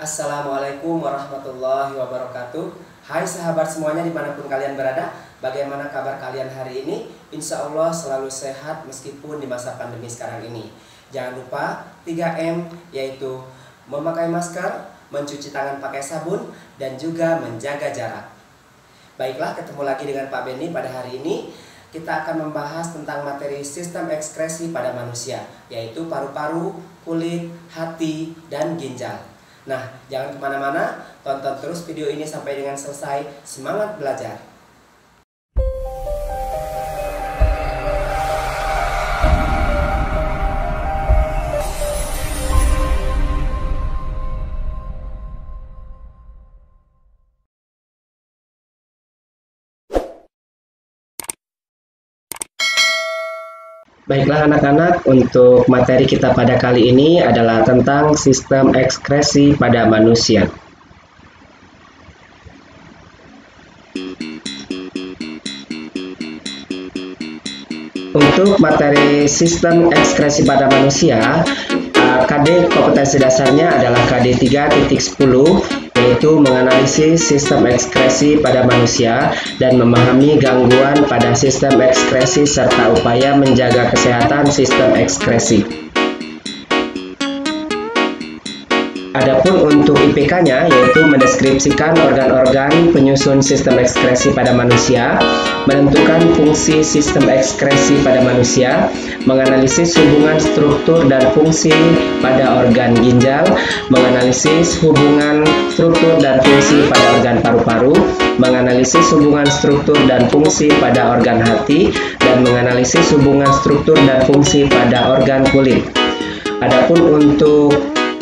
Assalamualaikum warahmatullahi wabarakatuh. Hai sahabat semuanya dimanapun kalian berada, bagaimana kabar kalian hari ini? Insya Allah selalu sehat meskipun di masa pandemi sekarang ini. Jangan lupa 3M, yaitu memakai masker, mencuci tangan pakai sabun, dan juga menjaga jarak. Baiklah, ketemu lagi dengan Pak Benny pada hari ini. Kita akan membahas tentang materi sistem ekskresi pada manusia, yaitu paru-paru, kulit, hati, dan ginjal. Nah, jangan kemana-mana, tonton terus video ini sampai dengan selesai. Semangat belajar! Baiklah anak-anak, untuk materi kita pada kali ini adalah tentang sistem ekskresi pada manusia. Untuk materi sistem ekskresi pada manusia, KD kompetensi dasarnya adalah KD 3.10, yaitu menganalisis sistem ekskresi pada manusia dan memahami gangguan pada sistem ekskresi serta upaya menjaga kesehatan sistem ekskresi. Adapun untuk IPK-nya, yaitu mendeskripsikan organ-organ penyusun sistem ekskresi pada manusia, menentukan fungsi sistem ekskresi pada manusia, menganalisis hubungan struktur dan fungsi pada organ ginjal, menganalisis hubungan struktur dan fungsi pada organ paru-paru, menganalisis hubungan struktur dan fungsi pada organ hati, dan menganalisis hubungan struktur dan fungsi pada organ kulit. Adapun untuk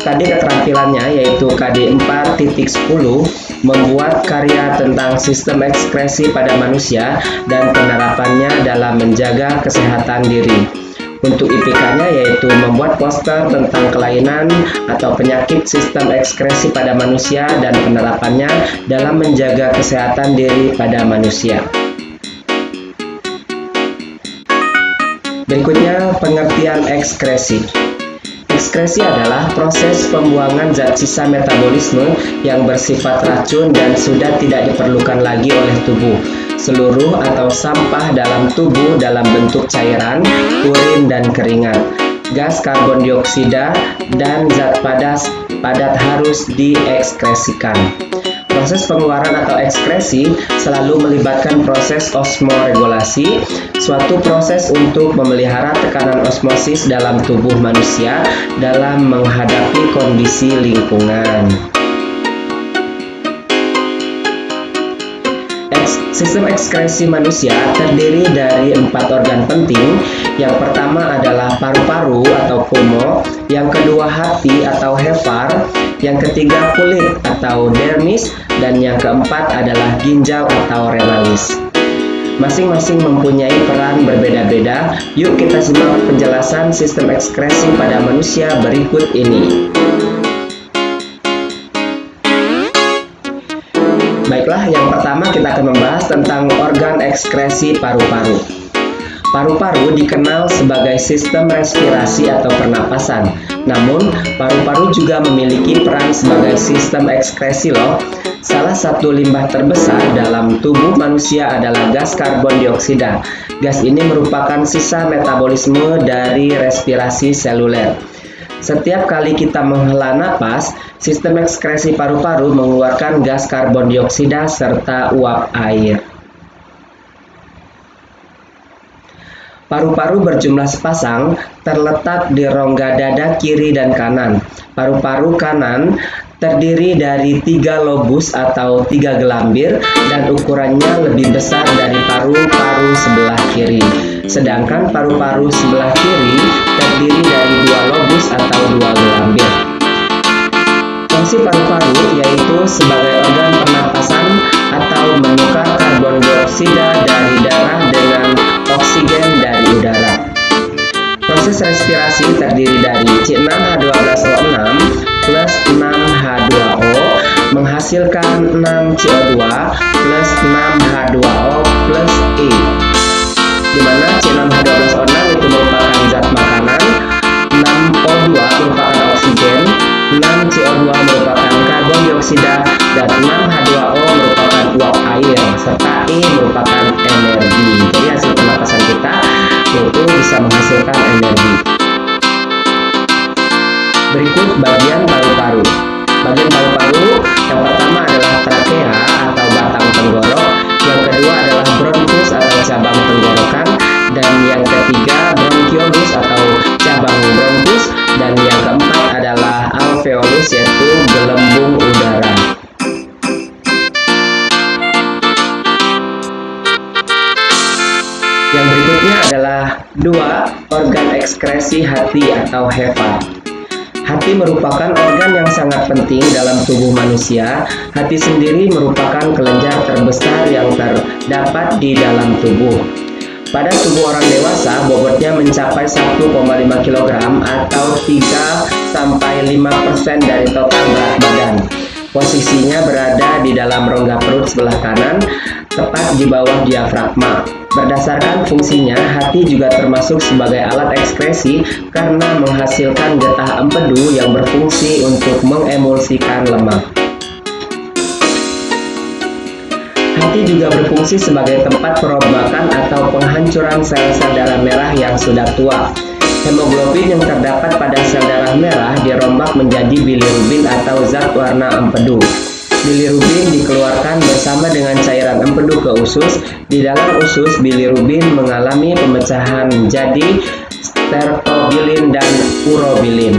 KD keterampilannya, yaitu KD 4.10, membuat karya tentang sistem ekskresi pada manusia dan penerapannya dalam menjaga kesehatan diri. Untuk IPK-nya, yaitu membuat poster tentang kelainan atau penyakit sistem ekskresi pada manusia dan penerapannya dalam menjaga kesehatan diri pada manusia. Berikutnya, pengertian ekskresi. Ekskresi adalah proses pembuangan zat sisa metabolisme yang bersifat racun dan sudah tidak diperlukan lagi oleh tubuh. Seluruh atau sampah dalam tubuh dalam bentuk cairan, urin, dan keringat, gas karbon dioksida, dan zat padat harus diekskresikan. Proses pengeluaran atau ekskresi selalu melibatkan proses osmoregulasi, suatu proses untuk memelihara tekanan osmosis dalam tubuh manusia dalam menghadapi kondisi lingkungan. Sistem ekskresi manusia terdiri dari 4 organ penting. Yang pertama adalah paru-paru atau pulmo, yang kedua hati atau hefar, yang ketiga kulit atau dermis, dan yang keempat adalah ginjal atau renalis. Masing-masing mempunyai peran berbeda-beda. Yuk kita simak penjelasan sistem ekskresi pada manusia berikut ini. Baiklah, yang pertama kita akan membahas tentang organ ekskresi paru-paru. Paru-paru dikenal sebagai sistem respirasi atau pernapasan. Namun, paru-paru juga memiliki peran sebagai sistem ekskresi loh. Salah satu limbah terbesar dalam tubuh manusia adalah gas karbon dioksida. Gas ini merupakan sisa metabolisme dari respirasi seluler. Setiap kali kita menghela napas, sistem ekskresi paru-paru mengeluarkan gas karbon dioksida serta uap air. Paru-paru berjumlah sepasang, terletak di rongga dada kiri dan kanan. Paru-paru kanan terdiri dari 3 lobus atau 3 gelambir dan ukurannya lebih besar dari paru-paru sebelah kiri. Sedangkan paru-paru sebelah kiri terdiri dari 2 lobus atau 2 gelambir. Fungsi paru-paru yaitu sebagai organ pernapasan atau menukar karbon dioksida dari darah dengan oksigen dari udara. Proses respirasi terdiri dari C6H12O6 plus 6H2O menghasilkan 6CO2 plus 6H2O plus E, di mana C6H12O6 itu merupakan zat makanan, 6O2 merupakan oksigen, 6CO2 merupakan Berikut bagian paru-paru. Bagian paru-paru yang pertama adalah trakea atau batang tenggorok, yang kedua adalah bronkus atau cabang tenggorokan, dan yang ketiga bronchiolus atau cabang bronkus, dan yang keempat adalah alveolus yaitu gelembung udara. Yang berikutnya adalah 2 organ ekskresi hati atau hepa. Hati merupakan organ yang sangat penting dalam tubuh manusia. Hati sendiri merupakan kelenjar terbesar yang terdapat di dalam tubuh. Pada tubuh orang dewasa, bobotnya mencapai 1,5 kg atau 3-5% dari total berat badan. Posisinya berada di dalam rongga perut sebelah kanan, tepat di bawah diafragma. Berdasarkan fungsinya, hati juga termasuk sebagai alat ekskresi karena menghasilkan getah empedu yang berfungsi untuk mengemulsikan lemak. Hati juga berfungsi sebagai tempat perombakan atau penghancuran sel-sel darah merah yang sudah tua. Hemoglobin yang terdapat pada sel darah merah dirombak menjadi bilirubin atau zat warna empedu. Bilirubin dikeluarkan bersama dengan cairan empedu ke usus. Di dalam usus, bilirubin mengalami pemecahan menjadi sterkobilin dan urobilin.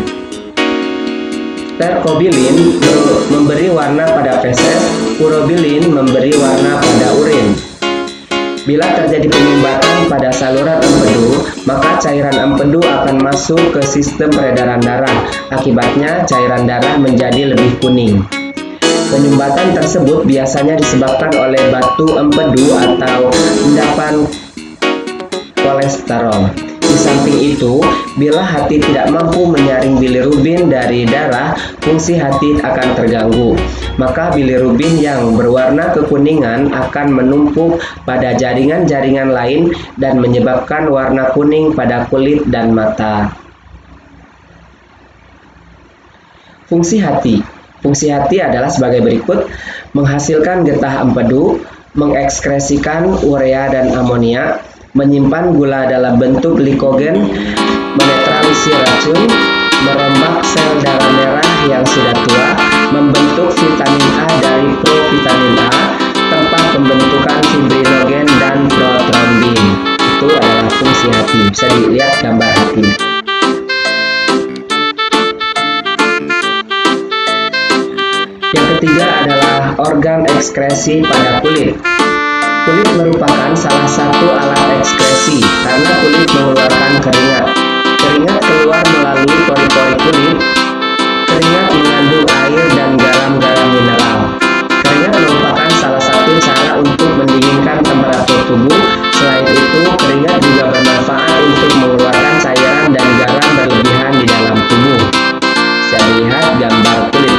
Sterkobilin memberi warna pada feses, urobilin memberi warna pada urin. Bila terjadi penyumbatan pada saluran empedu, maka cairan empedu akan masuk ke sistem peredaran darah. Akibatnya, cairan darah menjadi lebih kuning. Penyumbatan tersebut biasanya disebabkan oleh batu empedu atau endapan kolesterol. Di samping itu, bila hati tidak mampu menyaring bilirubin dari darah, fungsi hati akan terganggu. Maka bilirubin yang berwarna kekuningan akan menumpuk pada jaringan-jaringan lain dan menyebabkan warna kuning pada kulit dan mata. Fungsi hati. Fungsi hati adalah sebagai berikut: menghasilkan getah empedu, mengekskresikan urea dan amonia, menyimpan gula dalam bentuk glikogen, menetralisir racun, merombak sel darah merah yang sudah tua, membentuk vitamin A dari provitamin A, tempat pembentukan fibrinogen dan protrombin. Itu adalah fungsi hati. Bisa dilihat gambar hati. Yang ketiga adalah organ ekskresi pada kulit. Kulit merupakan salah satu alat ekskresi karena kulit mengeluarkan keringat. Keringat keluar melalui pori-pori kulit. Keringat mengandung air dan garam-garam mineral. Keringat merupakan salah satu cara untuk mendinginkan temperatur tubuh. Selain itu, keringat juga bermanfaat untuk mengeluarkan cairan dan garam berlebihan di dalam tubuh. Bisa dilihat gambar kulit.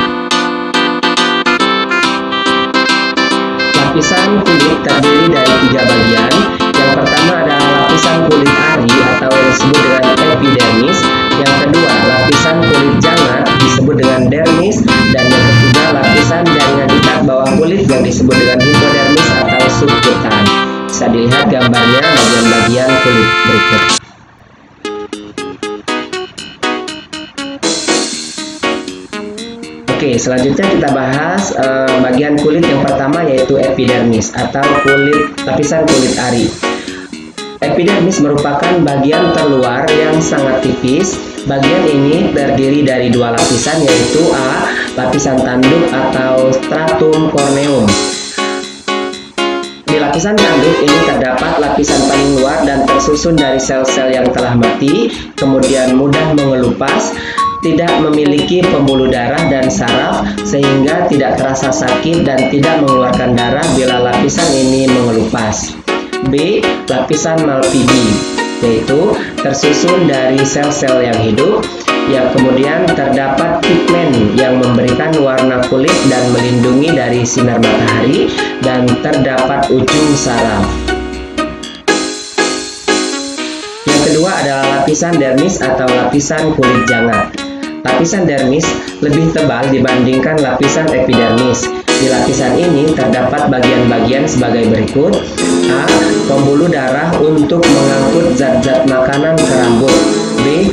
Lapisan kulit terdiri dari 3 bagian. Yang pertama adalah lapisan kulit ari atau yang disebut dengan epidermis. Yang kedua, lapisan kulit jangat disebut dengan dermis. Dan yang ketiga, lapisan jaringan ikat bawah kulit yang disebut dengan hipodermis atau subkutan. Bisa dilihat gambarnya bagian-bagian kulit berikut. Oke, selanjutnya kita bahas bagian kulit yang pertama, yaitu epidermis atau lapisan kulit ari. Epidermis merupakan bagian terluar yang sangat tipis. Bagian ini terdiri dari 2 lapisan, yaitu A. Lapisan tanduk atau stratum corneum. Di lapisan tanduk ini terdapat lapisan paling luar dan tersusun dari sel-sel yang telah mati, kemudian mudah mengelupas, tidak memiliki pembuluh darah dan saraf sehingga tidak terasa sakit dan tidak mengeluarkan darah bila lapisan ini mengelupas. B. Lapisan malpighi, yaitu tersusun dari sel-sel yang hidup, yang kemudian terdapat pigmen yang memberikan warna kulit dan melindungi dari sinar matahari, dan terdapat ujung saraf. Yang kedua adalah lapisan dermis atau lapisan kulit jangat. Lapisan dermis lebih tebal dibandingkan lapisan epidermis. Di lapisan ini terdapat bagian-bagian sebagai berikut. A. Pembuluh darah untuk mengangkut zat-zat makanan ke rambut. B.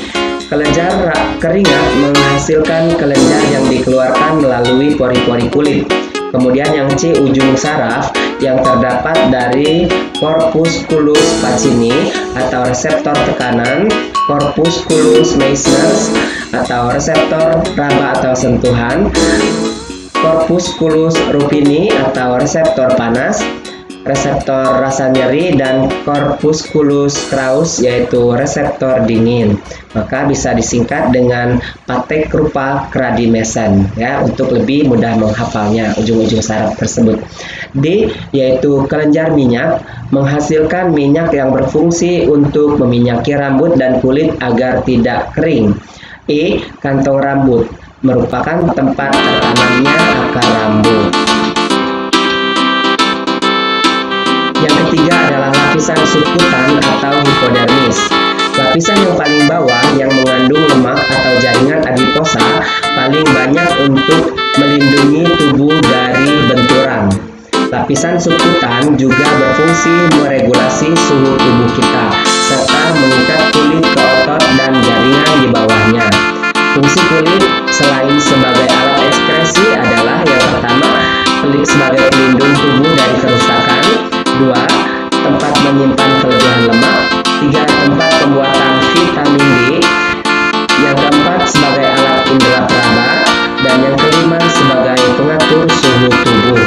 Kelenjar keringat menghasilkan kelenjar yang dikeluarkan melalui pori-pori kulit. Kemudian yang C, ujung saraf yang terdapat dari corpusculus pacini atau reseptor tekanan, corpusculus meissners atau reseptor raba atau sentuhan, corpusculus rufini atau reseptor panas, reseptor rasa nyeri, dan corpusculus kraus yaitu reseptor dingin. Maka bisa disingkat dengan patek rupa Cradimesen ya, untuk lebih mudah menghafalnya ujung-ujung saraf tersebut. D, yaitu kelenjar minyak menghasilkan minyak yang berfungsi untuk meminyaki rambut dan kulit agar tidak kering. E, kantong rambut merupakan tempat tertanamnya akar rambut. Yang ketiga adalah lapisan subkutan atau hipodermis. Lapisan yang paling bawah yang mengandung lemak atau jaringan adiposa paling banyak untuk melindungi tubuh dari benturan. Lapisan subkutan juga berfungsi meregulasi suhu tubuh kita serta mengikat kulit ke otot dan jaringan di bawahnya. Fungsi kulit selain sebagai alat ekskresi adalah yang pertama, sebagai pelindung tubuh dari kerusakan. 2. Tempat menyimpan kelebihan lemak. 3. Tempat pembuatan vitamin D. Yang keempat, sebagai alat indera peraba. Dan yang kelima, sebagai pengatur suhu tubuh.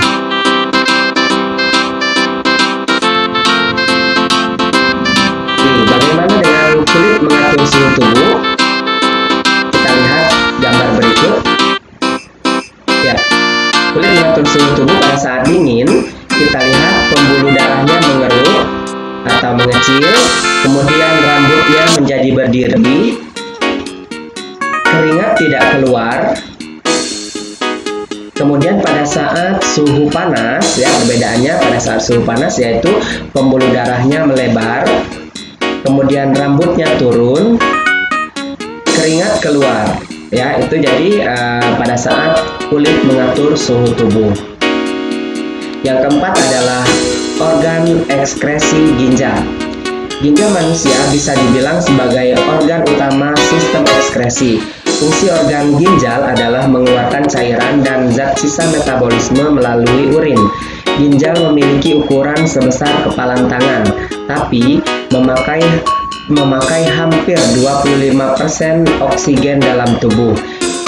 Oke, bagaimana dengan kulit mengatur suhu tubuh? Kita lihat gambar berikut. Ya, kulit mengatur suhu tubuh pada saat dingin. Kita lihat pembuluh darahnya mengerut atau mengecil, kemudian rambutnya menjadi berdiri, keringat tidak keluar. Kemudian pada saat suhu panas, ya perbedaannya pada saat suhu panas yaitu pembuluh darahnya melebar, kemudian rambutnya turun, keringat keluar. Ya, itu jadi pada saat kulit mengatur suhu tubuh. Yang keempat adalah organ ekskresi ginjal. Ginjal manusia bisa dibilang sebagai organ utama sistem ekskresi. Fungsi organ ginjal adalah mengeluarkan cairan dan zat sisa metabolisme melalui urin. Ginjal memiliki ukuran sebesar kepalan tangan, tapi memakai hampir 25% oksigen dalam tubuh.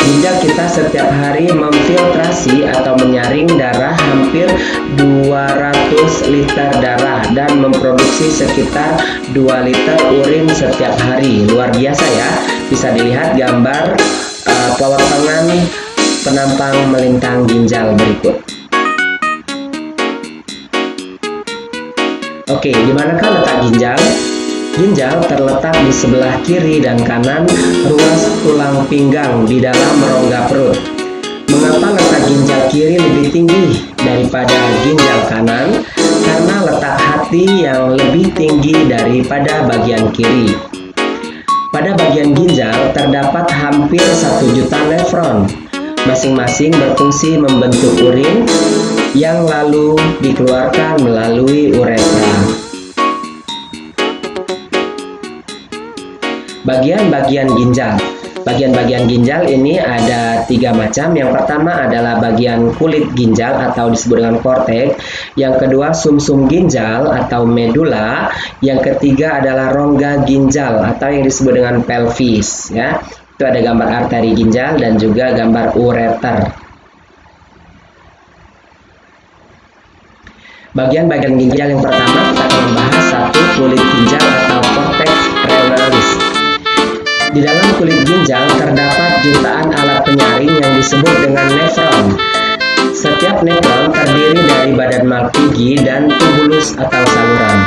Ginjal kita setiap hari memfiltrasi atau menyaring darah hampir 200 liter darah dan memproduksi sekitar 2 liter urin setiap hari. Luar biasa ya. Bisa dilihat gambar pelotongan penampang melintang ginjal berikut. Oke, di manakah letak ginjal? Ginjal terletak di sebelah kiri dan kanan ruas tulang pinggang di dalam rongga perut. Mengapa letak ginjal kiri lebih tinggi daripada ginjal kanan? Karena letak hati yang lebih tinggi daripada bagian kiri. Pada bagian ginjal terdapat hampir 1 juta nefron. Masing-masing berfungsi membentuk urin yang lalu dikeluarkan melalui uretra. Bagian-bagian ginjal. Bagian-bagian ginjal ini ada 3 macam. Yang pertama adalah bagian kulit ginjal atau disebut dengan korteks. Yang kedua sumsum ginjal atau medula. Yang ketiga adalah rongga ginjal atau yang disebut dengan pelvis. Ya, itu ada gambar arteri ginjal dan juga gambar ureter. Bagian-bagian ginjal yang pertama kita akan membahas satu kulit ginjal atau cortex renalis. Di dalam kulit ginjal terdapat jutaan alat penyaring yang disebut dengan nefron. Setiap nefron terdiri dari badan Malpighi dan tubulus atau saluran.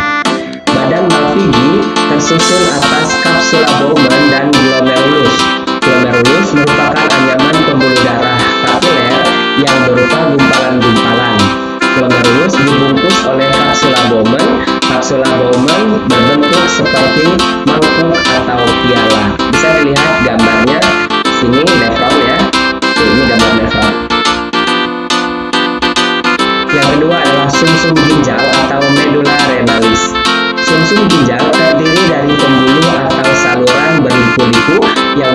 Badan Malpighi tersusun atas capsula Bowman dan glomerulus. Glomerulus merupakan anyaman pembuluh darah kapiler yang berupa gumpalan-gumpalan. Glomerulus dibungkus oleh kapsula Bowman. Kapsula Bowman berbentuk seperti mangkuk atau piala. Bisa dilihat gambarnya sini nefron ya. Ini gambar nefron. Yang kedua adalah sumsum ginjal atau medula renalis. Sumsum ginjal terdiri dari pembuluh atau saluran berliku-liku yang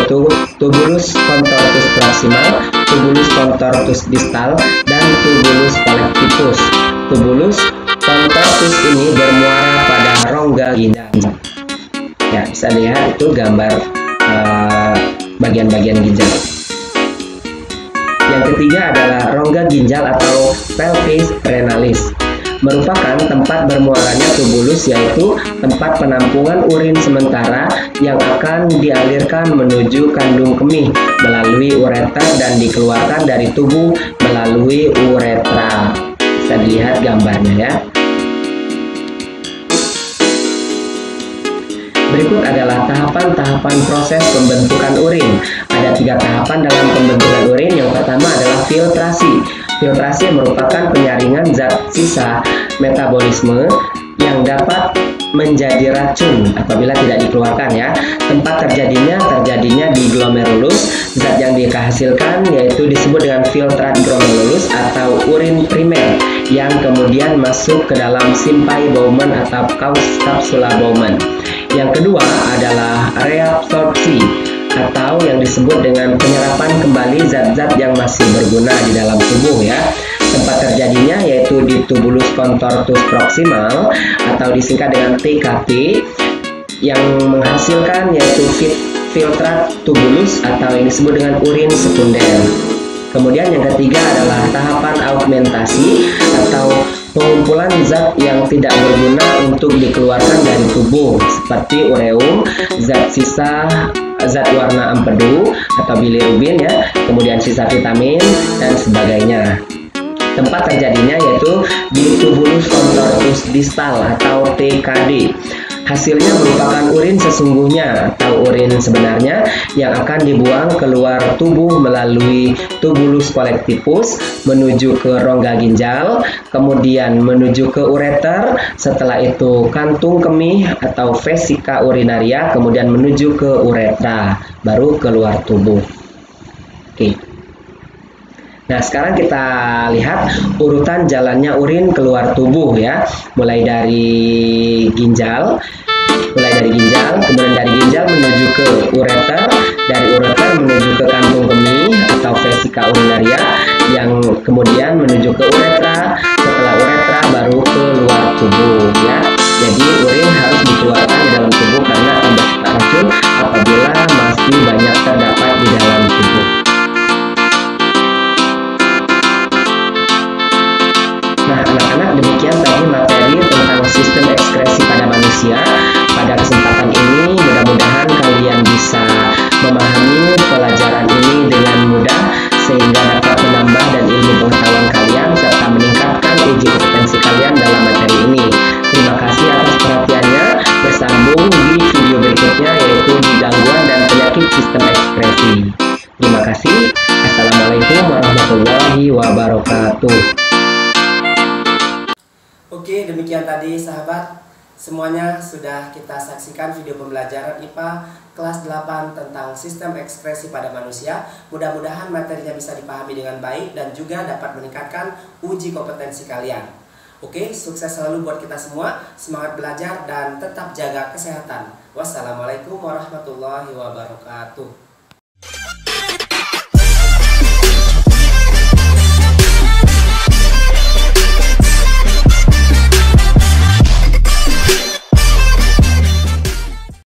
yaitu tubulus contortus proximal, tubulus contortus distal, dan tubulus collectivus. Tubulus contortus ini bermuara pada rongga ginjal. Ya, bisa lihat itu gambar bagian-bagian ginjal. Yang ketiga adalah rongga ginjal atau pelvis renalis, merupakan tempat bermuaranya tubulus, yaitu tempat penampungan urin sementara yang akan dialirkan menuju kandung kemih melalui ureter dan dikeluarkan dari tubuh melalui uretra. Bisa dilihat gambarnya ya. Berikut adalah tahapan-tahapan proses pembentukan urin. Ada 3 tahapan dalam pembentukan urin. Yang pertama adalah filtrasi. Filtrasi merupakan penyaringan zat sisa metabolisme yang dapat menjadi racun apabila tidak dikeluarkan ya. Tempat terjadinya di glomerulus. Zat yang dihasilkan yaitu disebut dengan filtrat glomerulus atau urin primer yang kemudian masuk ke dalam simpai Bowman atau kapsula Bowman. Yang kedua adalah reabsorpsi atau yang disebut dengan penyerapan kembali zat-zat yang masih berguna di dalam tubuh ya. Tempat terjadinya yaitu di tubulus contortus proximal atau disingkat dengan TKP, yang menghasilkan yaitu filtrat tubulus atau yang disebut dengan urin sekunder. Kemudian yang ketiga adalah tahapan augmentasi atau pengumpulan zat yang tidak berguna untuk dikeluarkan dari tubuh seperti ureum, zat sisa, zat warna empedu atau bilirubin ya, kemudian sisa vitamin dan sebagainya. Tempat terjadinya yaitu di tubulus contortus distal atau TKD. Hasilnya merupakan urin sesungguhnya atau urin sebenarnya yang akan dibuang keluar tubuh melalui tubulus collectivus menuju ke rongga ginjal, kemudian menuju ke ureter, setelah itu kantung kemih atau vesika urinaria, kemudian menuju ke uretra, baru keluar tubuh. Oke. Nah, sekarang kita lihat urutan jalannya urin keluar tubuh ya. Mulai dari ginjal, kemudian dari ginjal menuju ke ureter, dari ureter menuju ke kantung kemih atau vesika urinaria, yang kemudian menuju ke uretra, setelah uretra baru keluar tubuh ya. Jadi urin harus dikeluarkan di dalam tubuh karena akan bersifat racun apabila masih banyak terdapat di dalam tubuh. Nah, anak-anak, demikian tadi materi tentang sistem ekskresi pada manusia. Pada kesempatan ini, mudah-mudahan kalian bisa memahami pelajaran ini dengan mudah sehingga dapat menambah dan ilmu pengetahuan kalian serta meningkatkan uji kompetensi kalian dalam materi ini. Terima kasih atas perhatiannya. Bersambung di video berikutnya yaitu di gangguan dan penyakit sistem ekskresi. Terima kasih. Assalamualaikum warahmatullahi wabarakatuh. Oke, demikian tadi sahabat, semuanya sudah kita saksikan video pembelajaran IPA kelas 8 tentang sistem ekskresi pada manusia. Mudah-mudahan materinya bisa dipahami dengan baik dan juga dapat meningkatkan uji kompetensi kalian. Oke, sukses selalu buat kita semua, semangat belajar dan tetap jaga kesehatan. Wassalamualaikum warahmatullahi wabarakatuh.